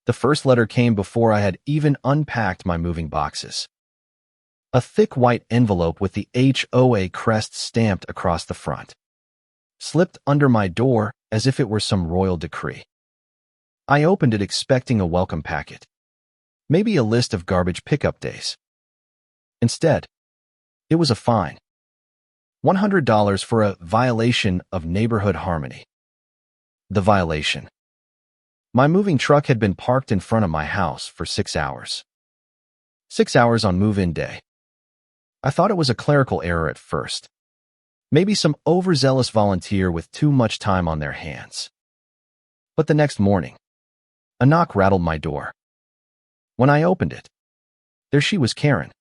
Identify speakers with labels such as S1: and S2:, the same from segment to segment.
S1: The first letter came before I had even unpacked my moving boxes. A thick white envelope with the HOA crest stamped across the front. Slipped under my door as if it were some royal decree. I opened it expecting a welcome packet. Maybe a list of garbage pickup days. Instead, it was a fine. $100 for a violation of neighborhood harmony. The violation. My moving truck had been parked in front of my house for 6 hours. 6 hours on move-in day. I thought it was a clerical error at first. Maybe some overzealous volunteer with too much time on their hands. But the next morning, a knock rattled my door. When I opened it, there she was, Karen.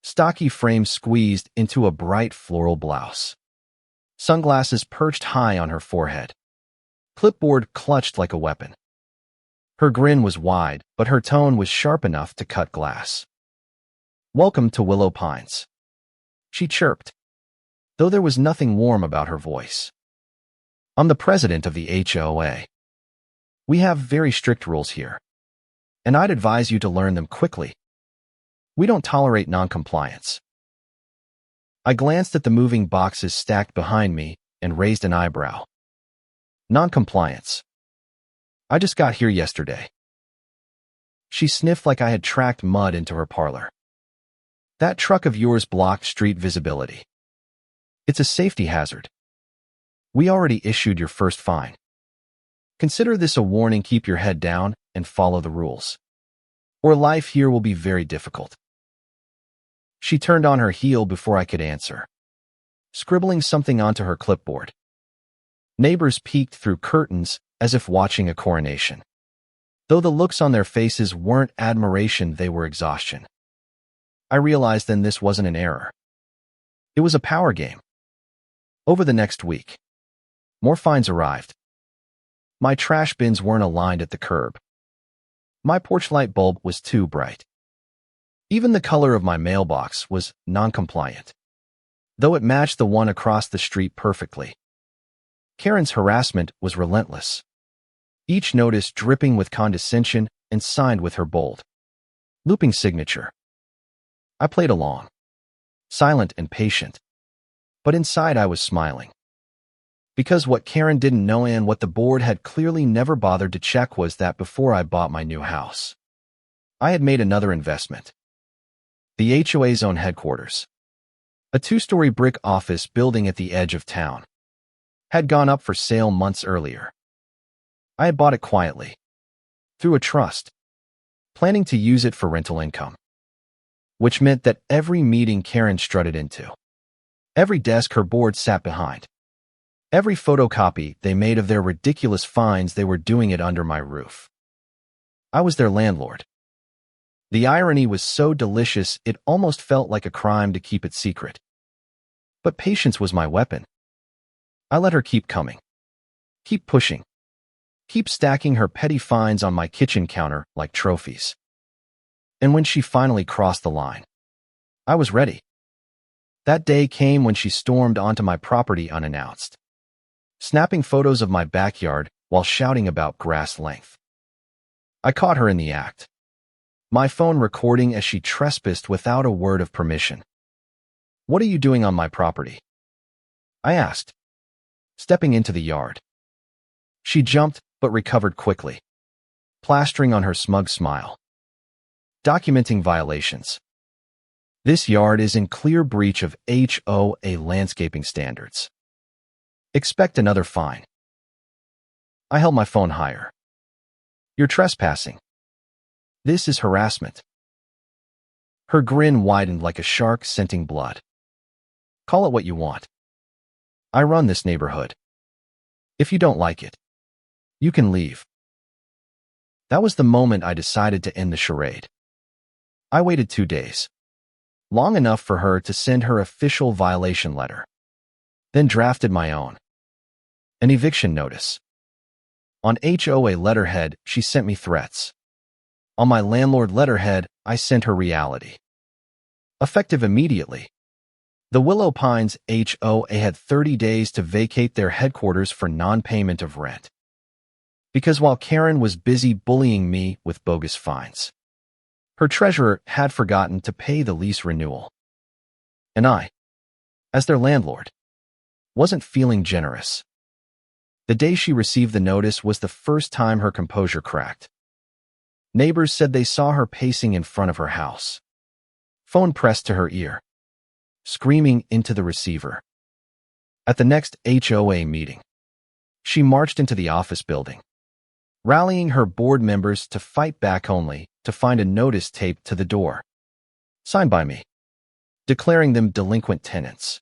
S1: Stocky frame squeezed into a bright floral blouse. Sunglasses perched high on her forehead. Clipboard clutched like a weapon. Her grin was wide, but her tone was sharp enough to cut glass. "Welcome to Willow Pines," she chirped, though there was nothing warm about her voice. "I'm the president of the HOA. We have very strict rules here, and I'd advise you to learn them quickly. We don't tolerate noncompliance." I glanced at the moving boxes stacked behind me and raised an eyebrow. "Noncompliance? I just got here yesterday." She sniffed like I had tracked mud into her parlor. "That truck of yours blocked street visibility. It's a safety hazard. We already issued your first fine. Consider this a warning. Keep your head down and follow the rules, or life here will be very difficult." She turned on her heel before I could answer, scribbling something onto her clipboard. Neighbors peeked through curtains as if watching a coronation. Though the looks on their faces weren't admiration, they were exhaustion. I realized then this wasn't an error. It was a power game. Over the next week, more fines arrived. My trash bins weren't aligned at the curb. My porch light bulb was too bright. Even the color of my mailbox was non-compliant, though it matched the one across the street perfectly. Karen's harassment was relentless. Each notice dripping with condescension and signed with her bold, looping signature. I played along, silent and patient, but inside I was smiling. Because what Karen didn't know and what the board had clearly never bothered to check was that before I bought my new house, I had made another investment. The HOA's own headquarters, a 2-story brick office building at the edge of town, had gone up for sale months earlier. I had bought it quietly, through a trust, planning to use it for rental income, which meant that every meeting Karen strutted into, every desk her board sat behind, every photocopy they made of their ridiculous fines, they were doing it under my roof. I was their landlord. The irony was so delicious it almost felt like a crime to keep it secret. But patience was my weapon. I let her keep coming, keep pushing, keep stacking her petty fines on my kitchen counter like trophies. And when she finally crossed the line, I was ready. That day came when she stormed onto my property unannounced, snapping photos of my backyard while shouting about grass length. I caught her in the act, my phone recording as she trespassed without a word of permission. "What are you doing on my property?" I asked, stepping into the yard. She jumped but recovered quickly, plastering on her smug smile. "Documenting violations. This yard is in clear breach of HOA landscaping standards. Expect another fine." I held my phone higher. "You're trespassing. This is harassment." Her grin widened like a shark scenting blood. "Call it what you want. I run this neighborhood. If you don't like it, you can leave." That was the moment I decided to end the charade. I waited 2 days, long enough for her to send her official violation letter, then drafted my own, an eviction notice. On HOA letterhead, she sent me threats. On my landlord letterhead, I sent her reality. Effective immediately, the Willow Pines HOA had 30 days to vacate their headquarters for non-payment of rent. Because while Karen was busy bullying me with bogus fines, her treasurer had forgotten to pay the lease renewal. And I, as their landlord, wasn't feeling generous. The day she received the notice was the first time her composure cracked. Neighbors said they saw her pacing in front of her house, phone pressed to her ear, screaming into the receiver. At the next HOA meeting, she marched into the office building, rallying her board members to fight back only to find a notice taped to the door, signed by me, declaring them delinquent tenants.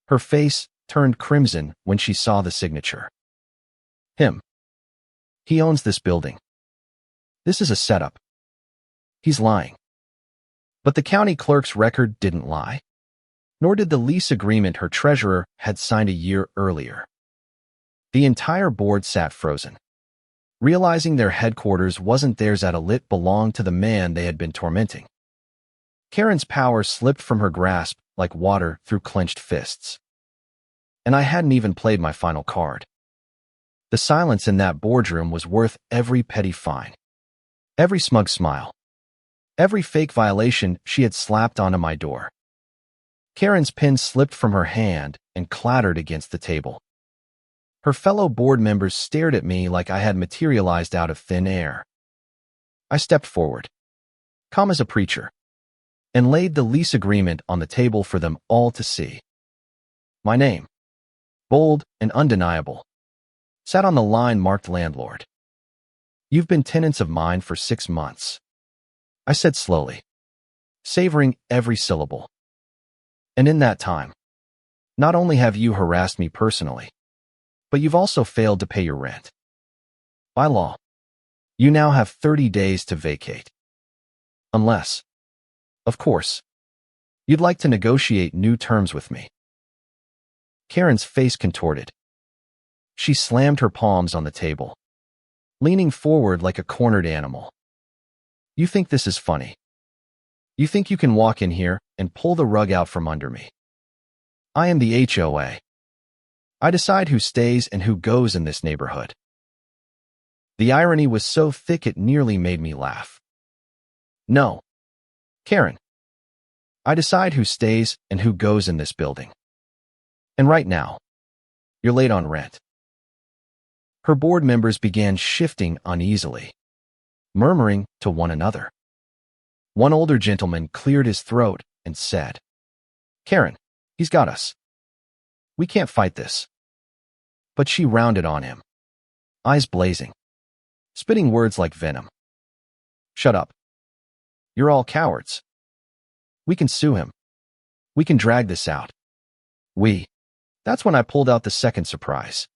S1: Her face turned crimson when she saw the signature. Him. He owns this building. This is a setup. He's lying. But the county clerk's record didn't lie, nor did the lease agreement her treasurer had signed a year earlier. The entire board sat frozen, realizing their headquarters wasn't theirs at all, it belonged to the man they had been tormenting. Karen's power slipped from her grasp like water through clenched fists. And I hadn't even played my final card. The silence in that boardroom was worth every petty fine, every smug smile, every fake violation she had slapped onto my door. Karen's pen slipped from her hand and clattered against the table. Her fellow board members stared at me like I had materialized out of thin air. I stepped forward, calm as a preacher, and laid the lease agreement on the table for them all to see. My name, bold and undeniable, sat on the line marked Landlord. You've been tenants of mine for 6 months, I said slowly, savoring every syllable. And in that time, not only have you harassed me personally, but you've also failed to pay your rent. By law, you now have 30 days to vacate. Unless, of course, you'd like to negotiate new terms with me. Karen's face contorted. She slammed her palms on the table, leaning forward like a cornered animal. You think this is funny? You think you can walk in here and pull the rug out from under me? I am the HOA. I decide who stays and who goes in this neighborhood. The irony was so thick it nearly made me laugh. No, Karen. I decide who stays and who goes in this building. And right now, you're late on rent. Her board members began shifting uneasily, murmuring to one another. One older gentleman cleared his throat and said, Karen, he's got us. We can't fight this. But she rounded on him, eyes blazing, spitting words like venom. Shut up. You're all cowards. We can sue him. We can drag this out. That's when I pulled out the second surprise.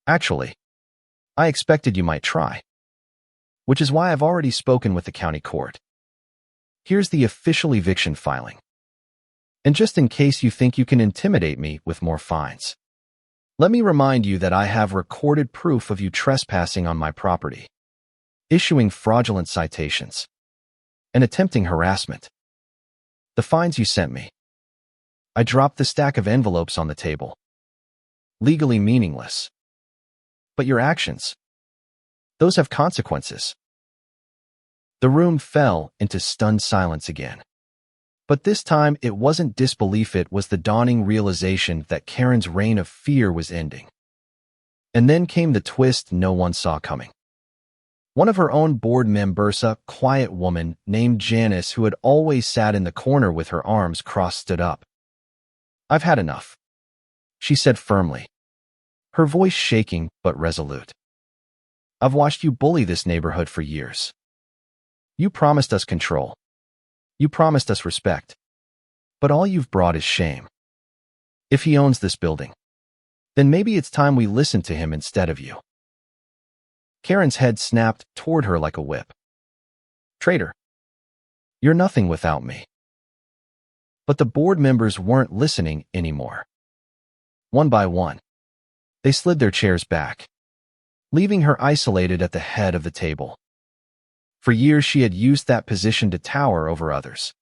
S1: Actually, I expected you might try, which is why I've already spoken with the county court. Here's the official eviction filing. And just in case you think you can intimidate me with more fines, let me remind you that I have recorded proof of you trespassing on my property, issuing fraudulent citations, and attempting harassment. The fines you sent me. I dropped the stack of envelopes on the table. Legally meaningless. But your actions, those have consequences. The room fell into stunned silence again. But this time it wasn't disbelief, it was the dawning realization that Karen's reign of fear was ending. And then came the twist no one saw coming. One of her own board members, a quiet woman named Janice who had always sat in the corner with her arms crossed, stood up. I've had enough, she said firmly, her voice shaking but resolute. I've watched you bully this neighborhood for years. You promised us control. You promised us respect. But all you've brought is shame. If he owns this building, then maybe it's time we listen to him instead of you. Karen's head snapped toward her like a whip. Traitor. You're nothing without me. But the board members weren't listening anymore. One by one, they slid their chairs back, leaving her isolated at the head of the table. For years she had used that position to tower over others.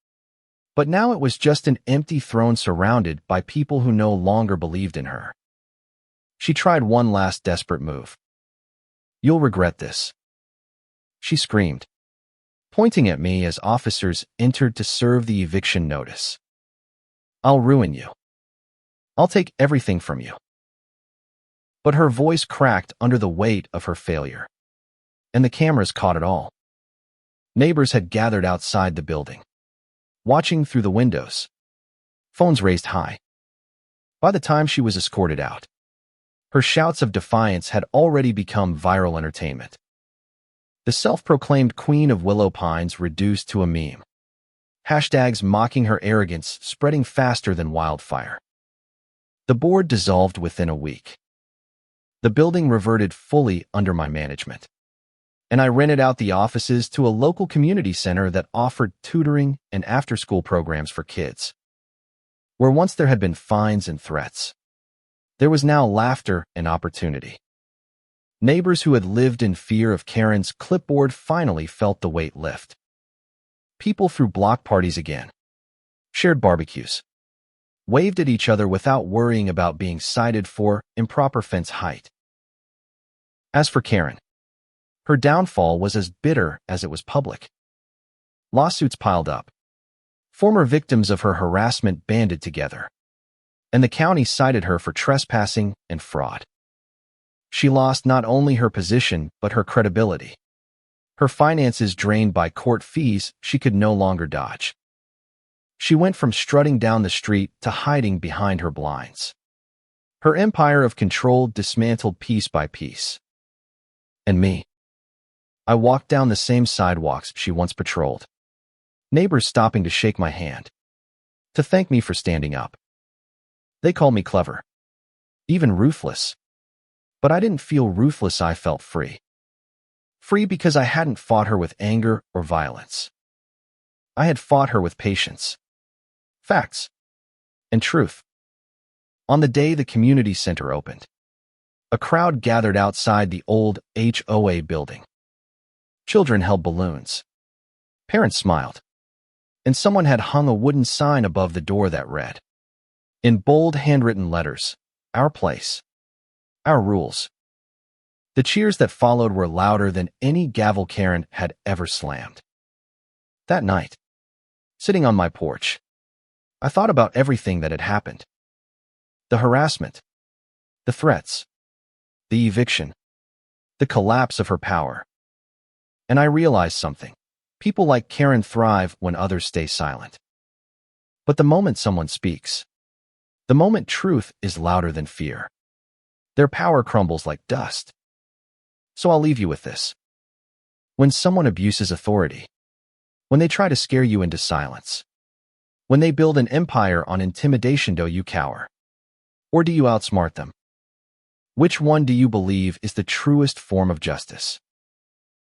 S1: But now it was just an empty throne surrounded by people who no longer believed in her. She tried one last desperate move. You'll regret this, she screamed, pointing at me as officers entered to serve the eviction notice. I'll ruin you. I'll take everything from you. But her voice cracked under the weight of her failure, and the cameras caught it all. Neighbors had gathered outside the building, watching through the windows, phones raised high. By the time she was escorted out, her shouts of defiance had already become viral entertainment. The self-proclaimed Queen of Willow Pines reduced to a meme. Hashtags mocking her arrogance spreading faster than wildfire. The board dissolved within a week. The building reverted fully under my management, and I rented out the offices to a local community center that offered tutoring and after-school programs for kids. Where once there had been fines and threats, there was now laughter and opportunity. Neighbors who had lived in fear of Karen's clipboard finally felt the weight lift. People threw block parties again, shared barbecues, waved at each other without worrying about being cited for improper fence height. As for Karen, her downfall was as bitter as it was public. Lawsuits piled up. Former victims of her harassment banded together, and the county cited her for trespassing and fraud. She lost not only her position but her credibility. Her finances drained by court fees she could no longer dodge. She went from strutting down the street to hiding behind her blinds. Her empire of control dismantled piece by piece. And me. I walked down the same sidewalks she once patrolled, neighbors stopping to shake my hand, to thank me for standing up. They called me clever, even ruthless. But I didn't feel ruthless, I felt free. Free because I hadn't fought her with anger or violence. I had fought her with patience, facts, and truth. On the day the community center opened, a crowd gathered outside the old HOA building. Children held balloons. Parents smiled. And someone had hung a wooden sign above the door that read, in bold handwritten letters, "Our place. Our rules." The cheers that followed were louder than any gavel Karen had ever slammed. That night, sitting on my porch, I thought about everything that had happened. The harassment, the threats, the eviction, the collapse of her power. And I realized something. People like Karen thrive when others stay silent. But the moment someone speaks, the moment truth is louder than fear, their power crumbles like dust. So I'll leave you with this. When someone abuses authority, when they try to scare you into silence, when they build an empire on intimidation, do you cower? Or do you outsmart them? Which one do you believe is the truest form of justice?